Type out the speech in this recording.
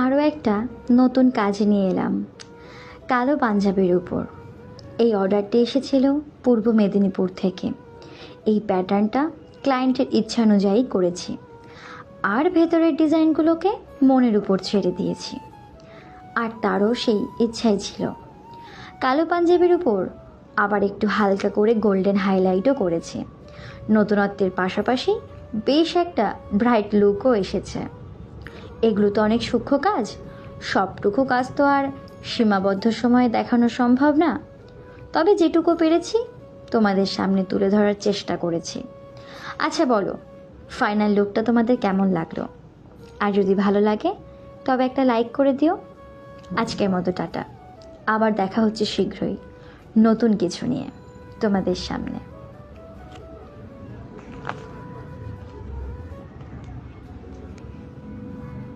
আরও একটা নতুন কাজ নিয়ে এলাম, কালো পাঞ্জাবির উপর। এই অর্ডারটি এসেছিল পূর্ব মেদিনীপুর থেকে। এই প্যাটার্নটা ক্লায়েন্টের ইচ্ছা অনুযায়ী করেছি, আর ভেতরের ডিজাইনগুলোকে মনের উপর ছেড়ে দিয়েছি। আর তারও সেই ইচ্ছাই ছিল। কালো পাঞ্জাবির উপর আবার একটু হালকা করে গোল্ডেন হাইলাইটও করেছি। নতুনত্বের পাশাপাশি বেশ একটা ব্রাইট লুকও এসেছে। এগুলো তো অনেক সূক্ষ্ম কাজ, সবটুকু কাজ তো আর সীমাবদ্ধ সময়ে দেখানো সম্ভব না। তবে যেটুকু পেরেছি তোমাদের সামনে তুলে ধরার চেষ্টা করেছি। আচ্ছা বলো, ফাইনাল লুকটা তোমাদের কেমন লাগলো? আর যদি ভালো লাগে তবে একটা লাইক করে দিও। আজকের মতো টাটা, আবার দেখা হচ্ছে শীঘ্রই নতুন কিছু নিয়ে তোমাদের সামনে।